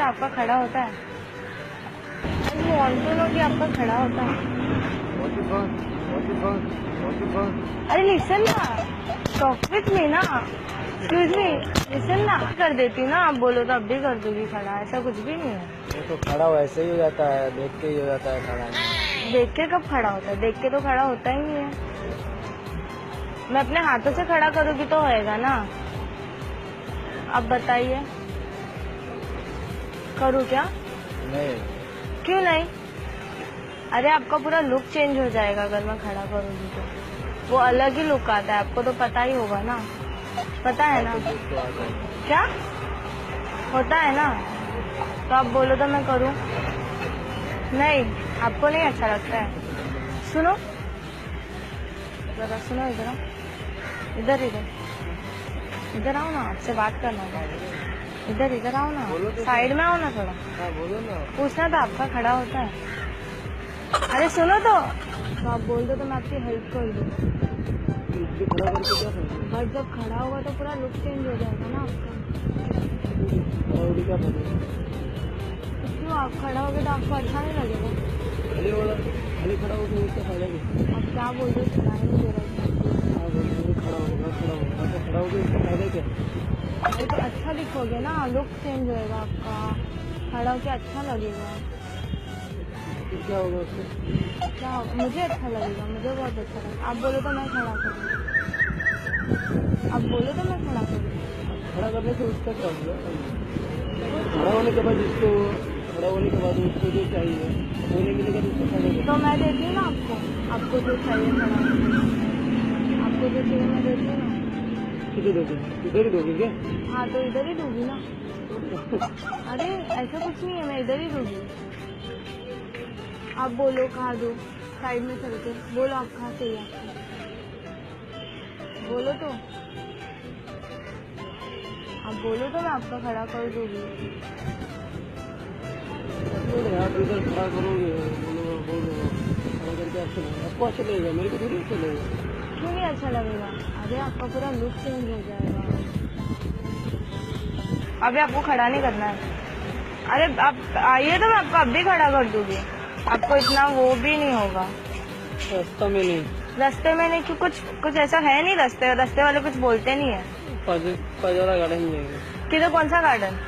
आपका खड़ा होता है? आई वांट टू नो कि आपका खड़ा होता है। अरे लिसन ना, टॉक विथ मी ना, एक्सक्यूज मी, लिसन ना। कर देती ना, आप बोलो तो अब भी कर दूंगी खड़ा, ऐसा कुछ भी नहीं है। वो तो खड़ा वैसे ही हो जाता है, देख के ही हो जाता है खड़ा। देख के कब खड़ा होता है? देख के तो खड़ा होता ही नहीं है। मैं अपने हाथों से खड़ा करूँगी तो होएगा ना। अब बताइए, करूँ क्या? नहीं, क्यों नहीं? अरे आपका पूरा लुक चेंज हो जाएगा अगर मैं खड़ा करूँगी तो। वो अलग ही लुक आता है, आपको तो पता ही होगा ना। पता है ना? क्या होता है ना? तो आप बोलो तो मैं करूँ? नहीं, आपको नहीं अच्छा लगता है। सुनो जरा, सुनो, इधर आओ, इधर इधर इधर आओ ना, आपसे बात करना है। इधर इधर आओ ना, साइड में आओ ना थोड़ा। हाँ बोलो ना। पूछना था आपका खड़ा होता है? अरे सुनो तो आप बोल दो तो मैं आपकी हेल्प कर दूँ। खड़ा करके क्या करेंगे? बट जब खड़ा होगा तो पूरा लुक चेंज हो जाएगा ना आपका। क्या करेंगे? क्यों? आप खड़ा होगे तो आपको अच्छा नहीं लगेगा? खाली खड़ा हो तो इसका फायदा नहीं। आप क्या बोल रहे हो? सुनाई नहीं दे रहा है। हाँ बोल रहे खड़ा होगा, तो खड़ा होगा इसका फायदा क्या? अरे तो अच्छा दिखोगे ना, लुक चेंज होएगा आपका, खड़ा होके अच्छा लगेगा। फिर क्या होगा उससे? क्या होगा? मुझे अच्छा लगेगा, मुझे बहुत अच्छा लगेगा। आप बोलो तो मैं खड़ा करूँ, आप बोलो तो मैं खड़ा करूँ। खड़ा करने से उसका क्या होगा? खड़ा होने के बाद उसको जो चाहिए होने मिलेगा तो उसका फायदा क्या? तो मैं देती हूँ ना आपको जो चाहिए खड़ा होने, आपको जो चाहिए मैं देती हूँ ना। किधर दोगे? इधर ही दोगे क्या? हाँ तो इधर ही दूंगी ना। अरे ऐसा कुछ नहीं है, मैं इधर ही दूंगी। आप बोलो कहाँ दो, साइड में चलते बोलो, आप कहाँ चाहिए आपको, बोलो तो। आप बोलो तो मैं आपका खड़ा कर दूंगी। यार इधर खड़ा करोगे, बोलो खड़ा करके अच्छा लगेगा। आपको अच्छा लगेगा, मेरे को थोड़ी अच्छा लगेगा। क्यों नहीं अच्छा लगेगा? अरे आपका पूरा लुक चेंज हो जाएगा। अभी आपको खड़ा नहीं करना है। अरे आप आइए तो मैं आपको अब भी खड़ा कर दूंगी, आपको इतना वो भी नहीं होगा। रास्ता में नहीं, रास्ते में नहीं? क्यों? कुछ ऐसा है नहीं, रास्ते वाले कुछ बोलते नहीं है। पजरा गार्डन जाएंगे। किधर? कौन सा गार्डन?